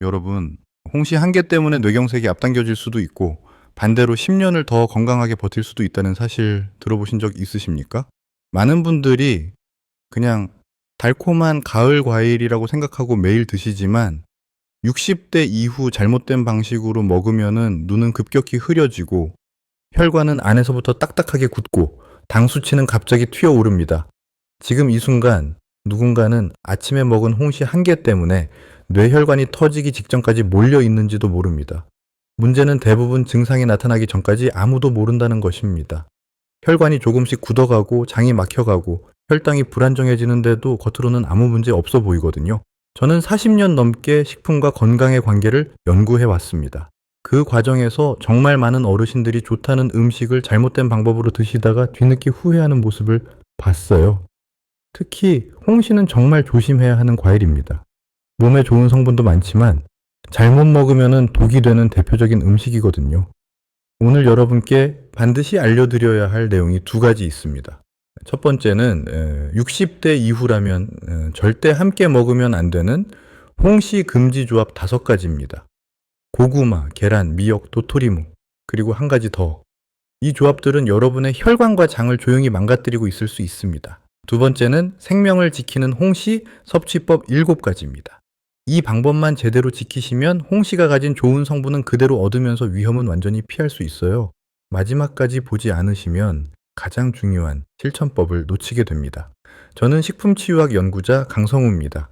여러분, 홍시 한 개 때문에 뇌경색이 앞당겨질 수도 있고 반대로 10년을 더 건강하게 버틸 수도 있다는 사실 들어보신 적 있으십니까? 많은 분들이 그냥 달콤한 가을 과일이라고 생각하고 매일 드시지만 60대 이후 잘못된 방식으로 먹으면은 눈은 급격히 흐려지고 혈관은 안에서부터 딱딱하게 굳고 당 수치는 갑자기 튀어오릅니다. 지금 이 순간 누군가는 아침에 먹은 홍시 한 개 때문에 뇌혈관이 터지기 직전까지 몰려 있는지도 모릅니다. 문제는 대부분 증상이 나타나기 전까지 아무도 모른다는 것입니다. 혈관이 조금씩 굳어가고 장이 막혀가고 혈당이 불안정해지는데도 겉으로는 아무 문제 없어 보이거든요. 저는 40년 넘게 식품과 건강의 관계를 연구해 왔습니다. 그 과정에서 정말 많은 어르신들이 좋다는 음식을 잘못된 방법으로 드시다가 뒤늦게 후회하는 모습을 봤어요. 특히 홍시는 정말 조심해야 하는 과일입니다. 몸에 좋은 성분도 많지만 잘못 먹으면 독이 되는 대표적인 음식이거든요. 오늘 여러분께 반드시 알려드려야 할 내용이 두 가지 있습니다. 첫 번째는 60대 이후라면 절대 함께 먹으면 안 되는 홍시 금지 조합 5가지입니다. 고구마, 계란, 미역, 도토리묵, 그리고 한 가지 더. 이 조합들은 여러분의 혈관과 장을 조용히 망가뜨리고 있을 수 있습니다. 두 번째는 생명을 지키는 홍시 섭취법 7가지입니다. 이 방법만 제대로 지키시면 홍시가 가진 좋은 성분은 그대로 얻으면서 위험은 완전히 피할 수 있어요. 마지막까지 보지 않으시면 가장 중요한 실천법을 놓치게 됩니다. 저는 식품치유학 연구자 강성우입니다.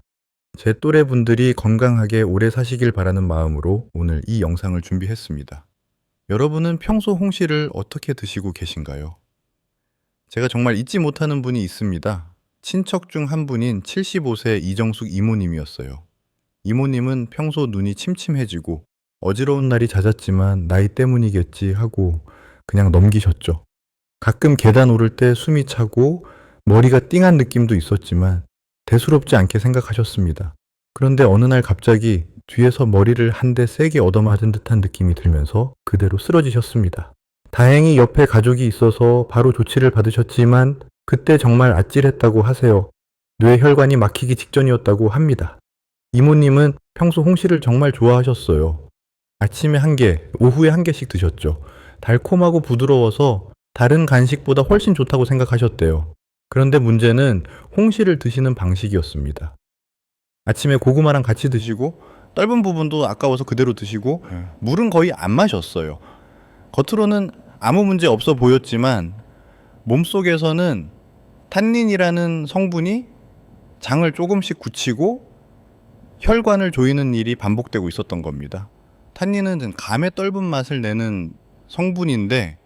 제 또래 분들이 건강하게 오래 사시길 바라는 마음으로 오늘 이 영상을 준비했습니다. 여러분은 평소 홍시를 어떻게 드시고 계신가요? 제가 정말 잊지 못하는 분이 있습니다. 친척 중 한 분인 75세 이정숙 이모님이었어요. 이모님은 평소 눈이 침침해지고 어지러운 날이 잦았지만 나이 때문이겠지 하고 그냥 넘기셨죠. 가끔 계단 오를 때 숨이 차고 머리가 띵한 느낌도 있었지만 대수롭지 않게 생각하셨습니다. 그런데 어느 날 갑자기 뒤에서 머리를 한 대 세게 얻어맞은 듯한 느낌이 들면서 그대로 쓰러지셨습니다. 다행히 옆에 가족이 있어서 바로 조치를 받으셨지만 그때 정말 아찔했다고 하세요. 뇌혈관이 막히기 직전이었다고 합니다. 이모님은 평소 홍시를 정말 좋아하셨어요. 아침에 한 개, 오후에 한 개씩 드셨죠. 달콤하고 부드러워서 다른 간식보다 훨씬 좋다고 생각하셨대요. 그런데 문제는 홍시를 드시는 방식이었습니다. 아침에 고구마랑 같이 드시고 떫은 부분도 아까워서 그대로 드시고 물은 거의 안 마셨어요. 겉으로는 아무 문제 없어 보였지만 몸속에서는 탄닌이라는 성분이 장을 조금씩 굳히고 혈관을 조이는 일이 반복되고 있었던 겁니다. 탄닌은 감의 떫은 맛을 내는 성분인데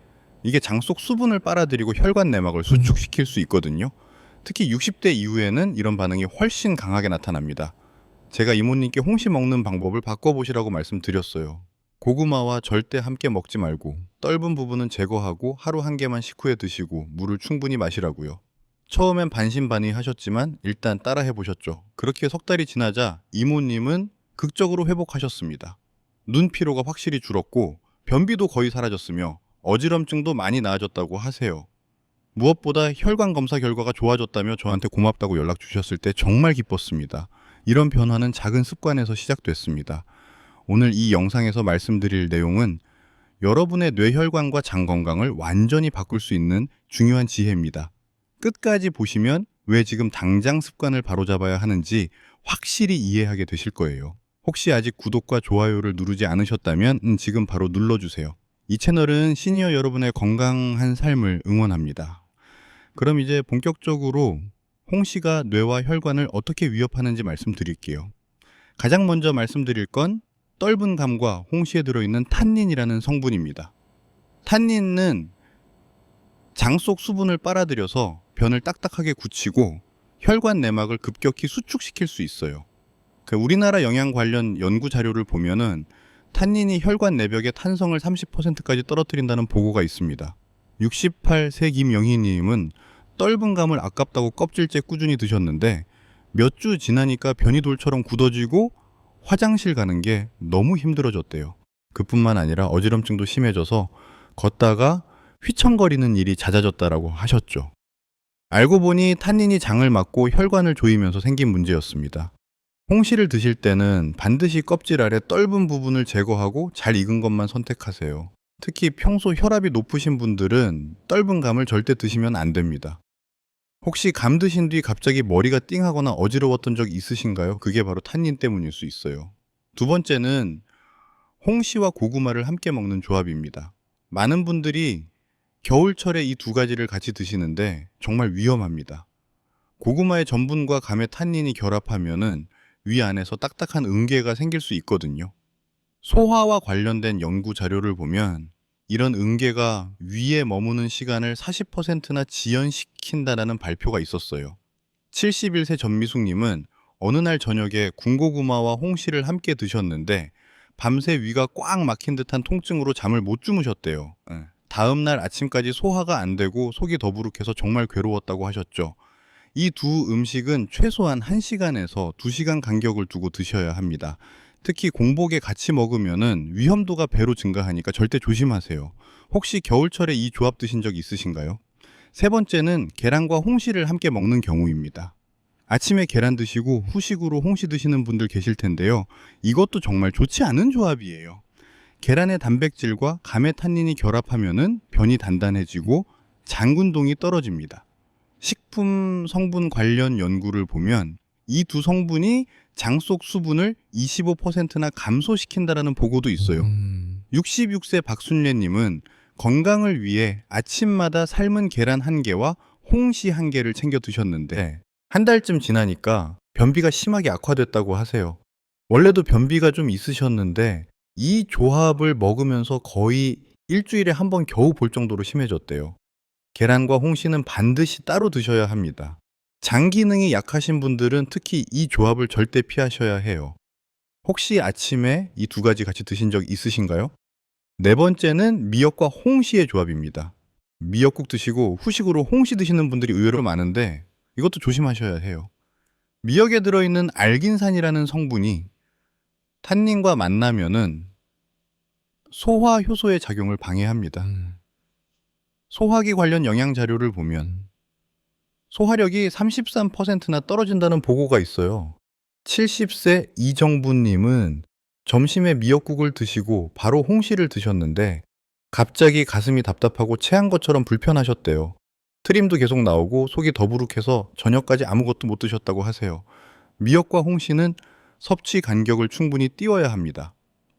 이게 장 속 수분을 빨아들이고 혈관 내막을 수축시킬 수 있거든요. 특히 60대 이후에는 이런 반응이 훨씬 강하게 나타납니다. 제가 이모님께 홍시 먹는 방법을 바꿔보시라고 말씀드렸어요. 고구마와 절대 함께 먹지 말고 떫은 부분은 제거하고 하루 한 개만 식후에 드시고 물을 충분히 마시라고요. 처음엔 반신반의하셨지만 일단 따라해보셨죠. 그렇게 석 달이 지나자 이모님은 극적으로 회복하셨습니다. 눈 피로가 확실히 줄었고 변비도 거의 사라졌으며 어지럼증도 많이 나아졌다고 하세요. 무엇보다 혈관 검사 결과가 좋아졌다며 저한테 고맙다고 연락 주셨을 때 정말 기뻤습니다. 이런 변화는 작은 습관에서 시작됐습니다. 오늘 이 영상에서 말씀드릴 내용은 여러분의 뇌혈관과 장 건강을 완전히 바꿀 수 있는 중요한 지혜입니다. 끝까지 보시면 왜 지금 당장 습관을 바로잡아야 하는지 확실히 이해하게 되실 거예요. 혹시 아직 구독과 좋아요를 누르지 않으셨다면 지금 바로 눌러주세요. 이 채널은 시니어 여러분의 건강한 삶을 응원합니다. 그럼 이제 본격적으로 홍시가 뇌와 혈관을 어떻게 위협하는지 말씀드릴게요. 가장 먼저 말씀드릴 건 떫은 감과 홍시에 들어있는 탄닌이라는 성분입니다. 탄닌은 장 속 수분을 빨아들여서 변을 딱딱하게 굳히고 혈관 내막을 급격히 수축시킬 수 있어요. 우리나라 영양 관련 연구 자료를 보면은 탄닌이 혈관 내벽의 탄성을 30%까지 떨어뜨린다는 보고가 있습니다. 68세 김영희님은 떫은 감을 아깝다고 껍질째 꾸준히 드셨는데 몇 주 지나니까 변이 돌처럼 굳어지고 화장실 가는 게 너무 힘들어졌대요. 그뿐만 아니라 어지럼증도 심해져서 걷다가 휘청거리는 일이 잦아졌다라고 하셨죠. 알고 보니 탄닌이 장을 막고 혈관을 조이면서 생긴 문제였습니다. 홍시를 드실 때는 반드시 껍질 아래 떫은 부분을 제거하고 잘 익은 것만 선택하세요. 특히 평소 혈압이 높으신 분들은 떫은 감을 절대 드시면 안 됩니다. 혹시 감 드신 뒤 갑자기 머리가 띵하거나 어지러웠던 적 있으신가요? 그게 바로 탄닌 때문일 수 있어요. 두 번째는 홍시와 고구마를 함께 먹는 조합입니다. 많은 분들이 겨울철에 이 두 가지를 같이 드시는데 정말 위험합니다. 고구마의 전분과 감의 탄닌이 결합하면은 위 안에서 딱딱한 응계가 생길 수 있거든요. 소화와 관련된 연구 자료를 보면 이런 응계가 위에 머무는 시간을 40%나 지연시킨다라는 발표가 있었어요. 71세 전미숙님은 어느 날 저녁에 군고구마와 홍시를 함께 드셨는데 밤새 위가 꽉 막힌 듯한 통증으로 잠을 못 주무셨대요. 다음 날 아침까지 소화가 안 되고 속이 더부룩해서 정말 괴로웠다고 하셨죠. 이 두 음식은 최소한 1시간에서 2시간 간격을 두고 드셔야 합니다. 특히 공복에 같이 먹으면은 위험도가 배로 증가하니까 절대 조심하세요. 혹시 겨울철에 이 조합 드신 적 있으신가요? 세 번째는 계란과 홍시를 함께 먹는 경우입니다. 아침에 계란 드시고 후식으로 홍시 드시는 분들 계실 텐데요. 이것도 정말 좋지 않은 조합이에요. 계란의 단백질과 감의 탄닌이 결합하면은 변이 단단해지고 장군동이 떨어집니다. 식품 성분 관련 연구를 보면 이 두 성분이 장 속 수분을 25%나 감소시킨다라는 보고도 있어요. 66세 박순례님은 건강을 위해 아침마다 삶은 계란 1개와 홍시 1개를 챙겨 드셨는데 한 달쯤 지나니까 변비가 심하게 악화됐다고 하세요. 원래도 변비가 좀 있으셨는데 이 조합을 먹으면서 거의 일주일에 한 번 겨우 볼 정도로 심해졌대요. 계란과 홍시는 반드시 따로 드셔야 합니다. 장 기능이 약하신 분들은 특히 이 조합을 절대 피하셔야 해요. 혹시 아침에 이 두 가지 같이 드신 적 있으신가요? 네 번째는 미역과 홍시의 조합입니다. 미역국 드시고 후식으로 홍시 드시는 분들이 의외로 많은데 이것도 조심하셔야 해요. 미역에 들어있는 알긴산이라는 성분이 탄닌과 만나면은 소화 효소의 작용을 방해합니다. 소화기 관련 영양 자료를 보면 소화력이 33%나 떨어진다는 보고가 있어요. 70세 이정부님은 점심에 미역국을 드시고 바로 홍시를 드셨는데 갑자기 가슴이 답답하고 체한 것처럼 불편하셨대요. 트림도 계속 나오고 속이 더부룩해서 저녁까지 아무것도 못 드셨다고 하세요. 미역과 홍시는 섭취 간격을 충분히 띄워야 합니다.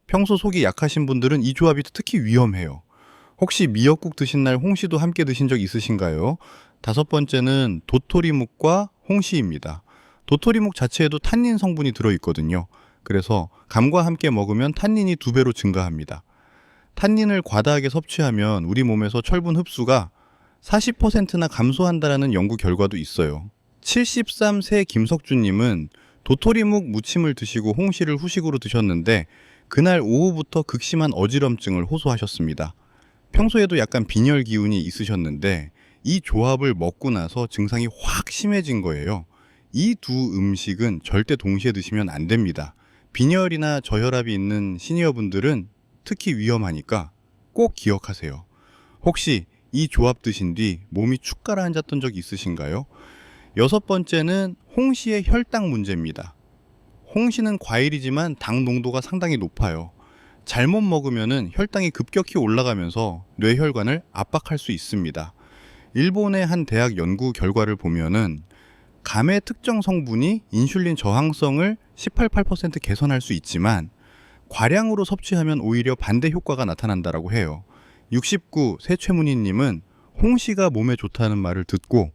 평소 속이 약하신 분들은 이 조합이 특히 위험해요. 혹시 미역국 드신 날 홍시도 함께 드신 적 있으신가요? 다섯 번째는 도토리묵과 홍시입니다. 도토리묵 자체에도 탄닌 성분이 들어있거든요. 그래서 감과 함께 먹으면 탄닌이 2배로 증가합니다. 탄닌을 과다하게 섭취하면 우리 몸에서 철분 흡수가 40%나 감소한다라는 연구 결과도 있어요. 73세 김석주님은 도토리묵 무침을 드시고 홍시를 후식으로 드셨는데 그날 오후부터 극심한 어지럼증을 호소하셨습니다. 평소에도 약간 빈혈 기운이 있으셨는데 이 조합을 먹고 나서 증상이 확 심해진 거예요. 이 두 음식은 절대 동시에 드시면 안 됩니다. 빈혈이나 저혈압이 있는 시니어분들은 특히 위험하니까 꼭 기억하세요. 혹시 이 조합 드신 뒤 몸이 축 가라앉았던 적 있으신가요? 여섯 번째는 홍시의 혈당 문제입니다. 홍시는 과일이지만 당 농도가 상당히 높아요. 잘못 먹으면 혈당이 급격히 올라가면서 뇌혈관을 압박할 수 있습니다. 일본의 한 대학 연구 결과를 보면은 감의 특정 성분이 인슐린 저항성을 18% 개선할 수 있지만 과량으로 섭취하면 오히려 반대 효과가 나타난다고 해요. 69 세최문희님은 홍시가 몸에 좋다는 말을 듣고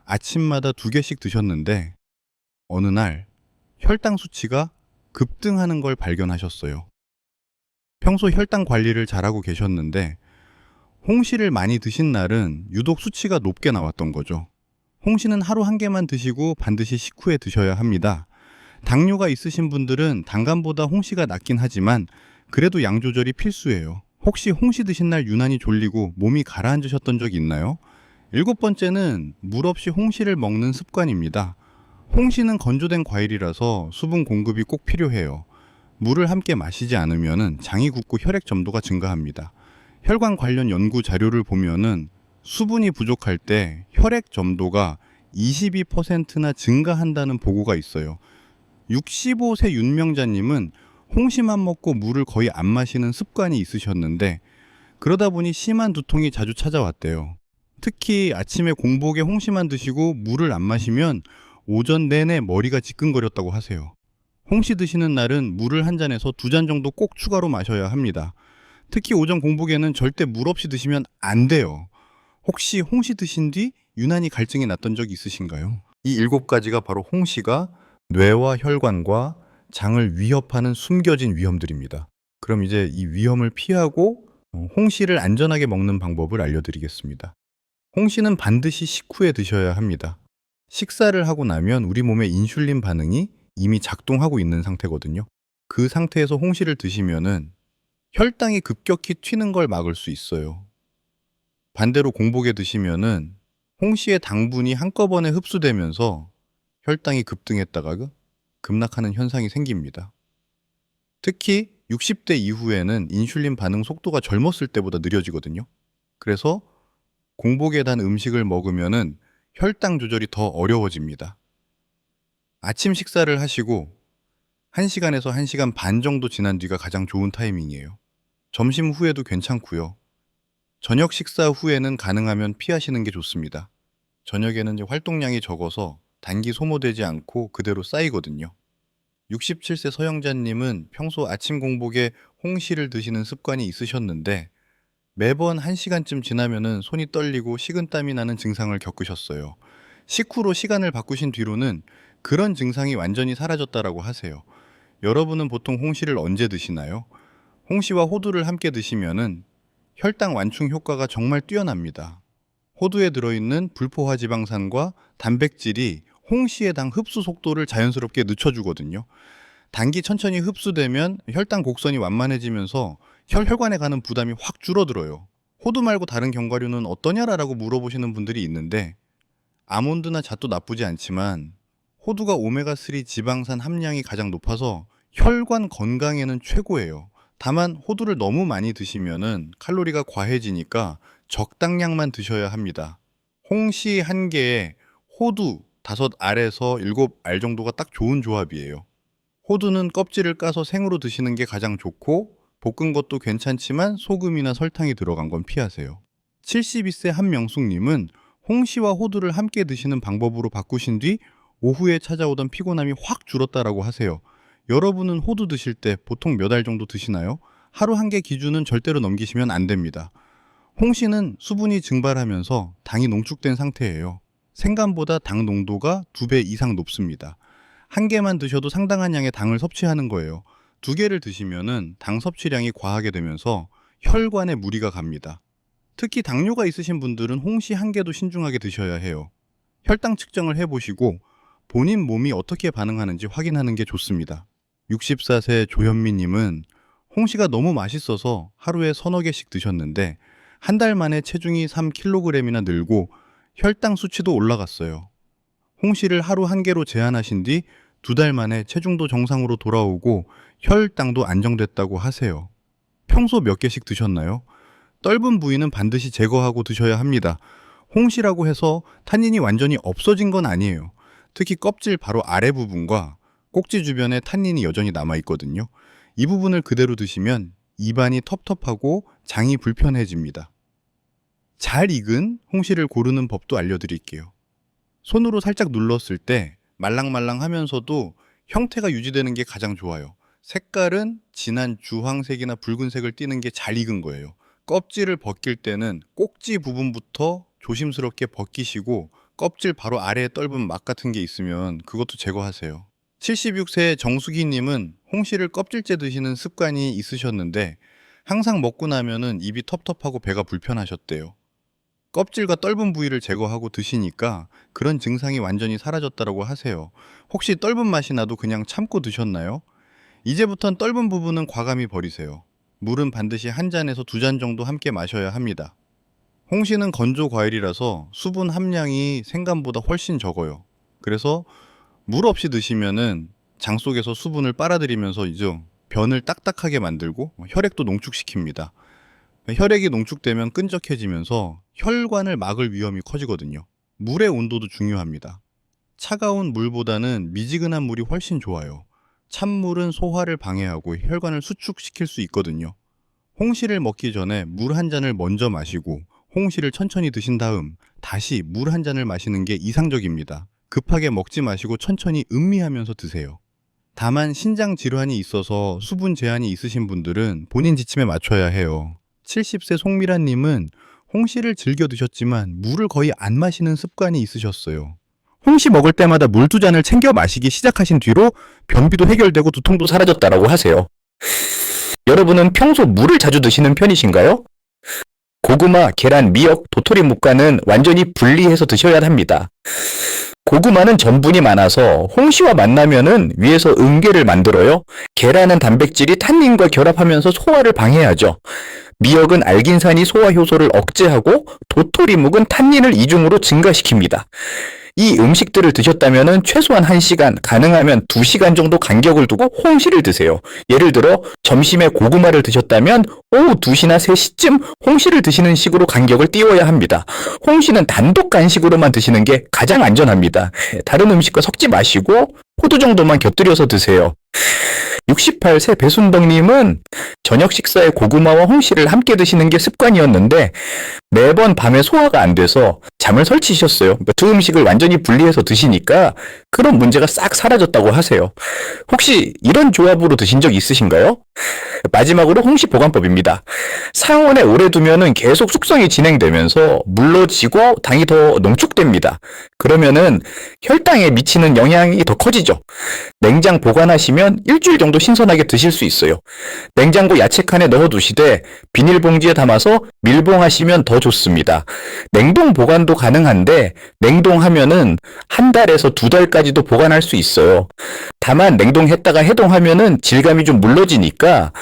아침마다 2개씩 드셨는데 어느 날 혈당 수치가 급등하는 걸 발견하셨어요. 평소 혈당 관리를 잘하고 계셨는데 홍시를 많이 드신 날은 유독 수치가 높게 나왔던 거죠. 홍시는 하루 1개만 드시고 반드시 식후에 드셔야 합니다. 당뇨가 있으신 분들은 단감보다 홍시가 낫긴 하지만 그래도 양 조절이 필수예요. 혹시 홍시 드신 날 유난히 졸리고 몸이 가라앉으셨던 적 있나요? 7번째는 물 없이 홍시를 먹는 습관입니다. 홍시는 건조된 과일이라서 수분 공급이 꼭 필요해요. 물을 함께 마시지 않으면 장이 굽고 혈액 점도가 증가합니다. 혈관 관련 연구 자료를 보면은 수분이 부족할 때 혈액 점도가 22%나 증가한다는 보고가 있어요. 65세 윤명자님은 홍시만 먹고 물을 거의 안 마시는 습관이 있으셨는데 그러다 보니 심한 두통이 자주 찾아왔대요. 특히 아침에 공복에 홍시만 드시고 물을 안 마시면 오전 내내 머리가 지끈거렸다고 하세요. 홍시 드시는 날은 물을 한 잔에서 2잔 정도 꼭 추가로 마셔야 합니다. 특히 오전 공복에는 절대 물 없이 드시면 안 돼요. 혹시 홍시 드신 뒤 유난히 갈증이 났던 적 있으신가요? 이 7가지가 바로 홍시가 뇌와 혈관과 장을 위협하는 숨겨진 위험들입니다. 그럼 이제 이 위험을 피하고 홍시를 안전하게 먹는 방법을 알려드리겠습니다. 홍시는 반드시 식후에 드셔야 합니다. 식사를 하고 나면 우리 몸의 인슐린 반응이 이미 작동하고 있는 상태거든요. 그 상태에서 홍시를 드시면은 혈당이 급격히 튀는 걸 막을 수 있어요. 반대로 공복에 드시면은 홍시의 당분이 한꺼번에 흡수되면서 혈당이 급등했다가 급락하는 현상이 생깁니다. 특히 60대 이후에는 인슐린 반응 속도가 젊었을 때보다 느려지거든요. 그래서 공복에 단 음식을 먹으면은 혈당 조절이 더 어려워집니다. 아침 식사를 하시고 1시간에서 1시간 반 정도 지난 뒤가 가장 좋은 타이밍이에요. 점심 후에도 괜찮고요. 저녁 식사 후에는 가능하면 피하시는 게 좋습니다. 저녁에는 이제 활동량이 적어서 단기 소모되지 않고 그대로 쌓이거든요. 67세 서영자님은 평소 아침 공복에 홍시를 드시는 습관이 있으셨는데 매번 1시간쯤 지나면은 손이 떨리고 식은땀이 나는 증상을 겪으셨어요. 식후로 시간을 바꾸신 뒤로는 그런 증상이 완전히 사라졌다라고 하세요. 여러분은 보통 홍시를 언제 드시나요? 홍시와 호두를 함께 드시면은 혈당 완충 효과가 정말 뛰어납니다. 호두에 들어있는 불포화 지방산과 단백질이 홍시의 당 흡수 속도를 자연스럽게 늦춰주거든요. 당이 천천히 흡수되면 혈당 곡선이 완만해지면서 혈관에 가는 부담이 확 줄어들어요. 호두 말고 다른 견과류는 어떠냐라고 물어보시는 분들이 있는데 아몬드나 잣도 나쁘지 않지만 호두가 오메가3 지방산 함량이 가장 높아서 혈관 건강에는 최고예요. 다만 호두를 너무 많이 드시면은 칼로리가 과해지니까 적당량만 드셔야 합니다. 홍시 1개에 호두 5알에서 7알 정도가 딱 좋은 조합이에요. 호두는 껍질을 까서 생으로 드시는 게 가장 좋고 볶은 것도 괜찮지만 소금이나 설탕이 들어간 건 피하세요. 72세 한명숙님은 홍시와 호두를 함께 드시는 방법으로 바꾸신 뒤 오후에 찾아오던 피곤함이 확 줄었다라고 하세요. 여러분은 호두 드실 때 보통 몇 알 정도 드시나요? 하루 1개 기준은 절대로 넘기시면 안 됩니다. 홍시는 수분이 증발하면서 당이 농축된 상태예요. 생감보다 당 농도가 2배 이상 높습니다. 1개만 드셔도 상당한 양의 당을 섭취하는 거예요. 2개를 드시면은 당 섭취량이 과하게 되면서 혈관에 무리가 갑니다. 특히 당뇨가 있으신 분들은 홍시 1개도 신중하게 드셔야 해요. 혈당 측정을 해보시고 본인 몸이 어떻게 반응하는지 확인하는 게 좋습니다. 64세 조현미님은 홍시가 너무 맛있어서 하루에 3-4개씩 드셨는데 1달 만에 체중이 3kg이나 늘고 혈당 수치도 올라갔어요. 홍시를 하루 1개로 제한하신 뒤 2달 만에 체중도 정상으로 돌아오고 혈당도 안정됐다고 하세요. 평소 몇 개씩 드셨나요? 떫은 부위는 반드시 제거하고 드셔야 합니다. 홍시라고 해서 탄닌이 완전히 없어진 건 아니에요. 특히 껍질 바로 아래 부분과 꼭지 주변에 탄닌이 여전히 남아있거든요. 이 부분을 그대로 드시면 입안이 텁텁하고 장이 불편해집니다. 잘 익은 홍시를 고르는 법도 알려드릴게요. 손으로 살짝 눌렀을 때 말랑말랑하면서도 형태가 유지되는 게 가장 좋아요. 색깔은 진한 주황색이나 붉은색을 띠는 게 잘 익은 거예요. 껍질을 벗길 때는 꼭지 부분부터 조심스럽게 벗기시고 껍질 바로 아래에 떫은 막 같은 게 있으면 그것도 제거하세요. 76세 정수기님은 홍시를 껍질째 드시는 습관이 있으셨는데 항상 먹고 나면은 입이 텁텁하고 배가 불편하셨대요. 껍질과 떫은 부위를 제거하고 드시니까 그런 증상이 완전히 사라졌다고 하세요. 혹시 떫은 맛이 나도 그냥 참고 드셨나요? 이제부턴 떫은 부분은 과감히 버리세요. 물은 반드시 1잔에서 2잔 정도 함께 마셔야 합니다. 홍시는 건조 과일이라서 수분 함량이 생감보다 훨씬 적어요. 그래서 물 없이 드시면은 장 속에서 수분을 빨아들이면서 이제 변을 딱딱하게 만들고 혈액도 농축시킵니다. 혈액이 농축되면 끈적해지면서 혈관을 막을 위험이 커지거든요. 물의 온도도 중요합니다. 차가운 물보다는 미지근한 물이 훨씬 좋아요. 찬물은 소화를 방해하고 혈관을 수축시킬 수 있거든요. 홍시를 먹기 전에 물 한 잔을 먼저 마시고 홍시를 천천히 드신 다음 다시 물 한 잔을 마시는 게 이상적입니다. 급하게 먹지 마시고 천천히 음미하면서 드세요. 다만 신장 질환이 있어서 수분 제한이 있으신 분들은 본인 지침에 맞춰야 해요. 70세 송미라님은 홍시를 즐겨 드셨지만 물을 거의 안 마시는 습관이 있으셨어요. 홍시 먹을 때마다 물 2잔을 챙겨 마시기 시작하신 뒤로 변비도 해결되고 두통도 사라졌다라고 하세요. 여러분은 평소 물을 자주 드시는 편이신가요? 고구마, 계란, 미역, 도토리묵과는 완전히 분리해서 드셔야 합니다. 고구마는 전분이 많아서 홍시와 만나면은 위에서 응계를 만들어요. 계란은 단백질이 탄닌과 결합하면서 소화를 방해하죠. 미역은 알긴산이 소화 효소를 억제하고 도토리묵은 탄닌을 이중으로 증가시킵니다. 이 음식들을 드셨다면 최소한 1시간, 가능하면 2시간 정도 간격을 두고 홍시를 드세요. 예를 들어 점심에 고구마를 드셨다면 오후 2시나 3시쯤 홍시를 드시는 식으로 간격을 띄워야 합니다. 홍시는 단독 간식으로만 드시는 게 가장 안전합니다. 다른 음식과 섞지 마시고 호두 정도만 곁들여서 드세요. 68세 배순덕님은 저녁 식사에 고구마와 홍시를 함께 드시는 게 습관이었는데 매번 밤에 소화가 안 돼서 잠을 설치셨어요. 두 음식을 완전히 분리해서 드시니까 그런 문제가 싹 사라졌다고 하세요. 혹시 이런 조합으로 드신 적 있으신가요? 마지막으로 홍시 보관법입니다. 상온에 오래 두면은 계속 숙성이 진행되면서 물러지고 당이 더 농축됩니다. 그러면은 혈당에 미치는 영향이 더 커지죠. 냉장 보관하시면 일주일 정도 신선하게 드실 수 있어요. 냉장고 야채칸에 넣어두시되 비닐봉지에 담아서 밀봉하시면 더 좋습니다. 냉동 보관도 가능한데 냉동하면은 1달에서 2달까지도 보관할 수 있어요. 다만 냉동했다가 해동하면은 질감이 좀 물러지니까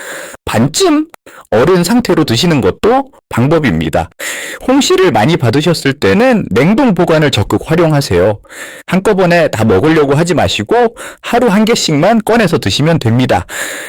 반쯤 얼은 상태로 드시는 것도 방법입니다. 홍시를 많이 받으셨을 때는 냉동 보관을 적극 활용하세요. 한꺼번에 다 먹으려고 하지 마시고 하루 1개씩만 꺼내서 드시면 됩니다.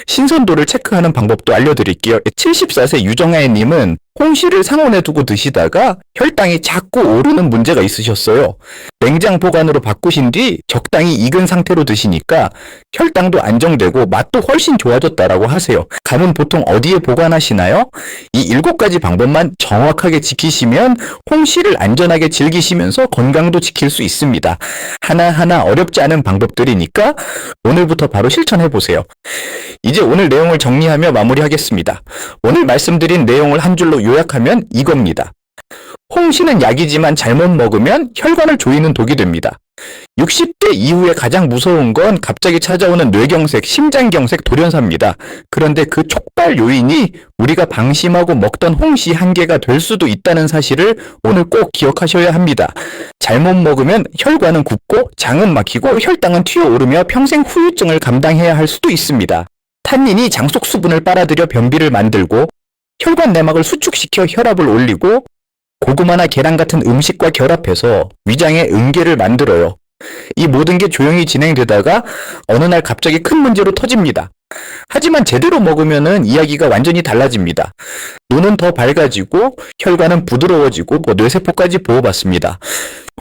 신선도를 체크하는 방법도 알려드릴게요. 74세 유정아님은 홍시를 상온에 두고 드시다가 혈당이 자꾸 오르는 문제가 있으셨어요. 냉장 보관으로 바꾸신 뒤 적당히 익은 상태로 드시니까 혈당도 안정되고 맛도 훨씬 좋아졌다라고 하세요. 감은 보통 어디에 보관하시나요? 이 7가지 방법만 정확하게 지키시면 홍시를 안전하게 즐기시면서 건강도 지킬 수 있습니다. 하나하나 어렵지 않은 방법들이니까 오늘부터 바로 실천해보세요. 이제 오늘 내용을 정리하며 마무리하겠습니다. 오늘 말씀드린 내용을 한 줄로 요약하면 이겁니다. 홍시는 약이지만 잘못 먹으면 혈관을 조이는 독이 됩니다. 60대 이후에 가장 무서운 건 갑자기 찾아오는 뇌경색, 심장경색, 돌연사입니다. 그런데 그 촉발 요인이 우리가 방심하고 먹던 홍시 한 개가 될 수도 있다는 사실을 오늘 꼭 기억하셔야 합니다. 잘못 먹으면 혈관은 굽고 장은 막히고 혈당은 튀어오르며 평생 후유증을 감당해야 할 수도 있습니다. 탄닌이 장 속 수분을 빨아들여 변비를 만들고 혈관 내막을 수축시켜 혈압을 올리고 고구마나 계란 같은 음식과 결합해서 위장에 응계를 만들어요. 이 모든 게 조용히 진행되다가 어느 날 갑자기 큰 문제로 터집니다. 하지만 제대로 먹으면은 이야기가 완전히 달라집니다. 눈은 더 밝아지고 혈관은 부드러워지고 뇌세포까지 보호받습니다.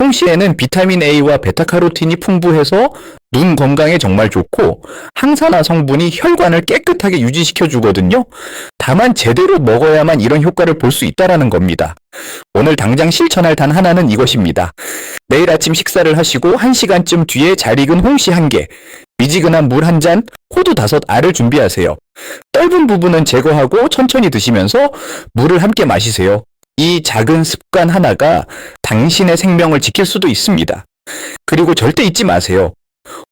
홍시에는 비타민 A와 베타카로틴이 풍부해서 눈 건강에 정말 좋고 항산화 성분이 혈관을 깨끗하게 유지시켜 주거든요. 다만 제대로 먹어야만 이런 효과를 볼 수 있다라는 겁니다. 오늘 당장 실천할 단 하나는 이것입니다. 내일 아침 식사를 하시고 1시간쯤 뒤에 잘 익은 홍시 1개, 미지근한 물 1잔, 호두 5알을 준비하세요. 떫은 부분은 제거하고 천천히 드시면서 물을 함께 마시세요. 이 작은 습관 하나가 당신의 생명을 지킬 수도 있습니다. 그리고 절대 잊지 마세요.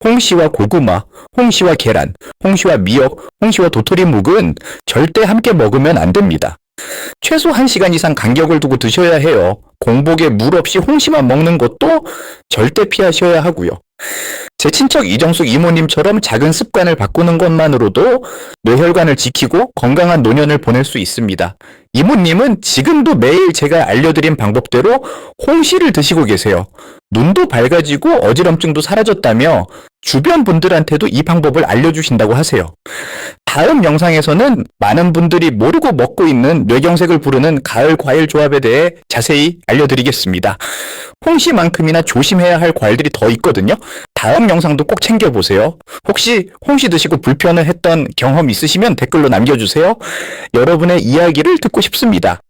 홍시와 고구마, 홍시와 계란, 홍시와 미역, 홍시와 도토리묵은 절대 함께 먹으면 안 됩니다. 최소 1시간 이상 간격을 두고 드셔야 해요. 공복에 물 없이 홍시만 먹는 것도 절대 피하셔야 하고요. 제 친척 이정숙 이모님처럼 작은 습관을 바꾸는 것만으로도 뇌혈관을 지키고 건강한 노년을 보낼 수 있습니다. 이모님은 지금도 매일 제가 알려드린 방법대로 홍시를 드시고 계세요. 눈도 밝아지고 어지럼증도 사라졌다며 주변 분들한테도 이 방법을 알려주신다고 하세요. 다음 영상에서는 많은 분들이 모르고 먹고 있는 뇌경색을 부르는 가을 과일 조합에 대해 자세히 알려드리겠습니다. 홍시만큼이나 조심해야 할 과일들이 더 있거든요. 다음 영상도 꼭 챙겨보세요. 혹시 홍시 드시고 불편을 했던 경험 있으시면 댓글로 남겨주세요. 여러분의 이야기를 듣고 싶습니다.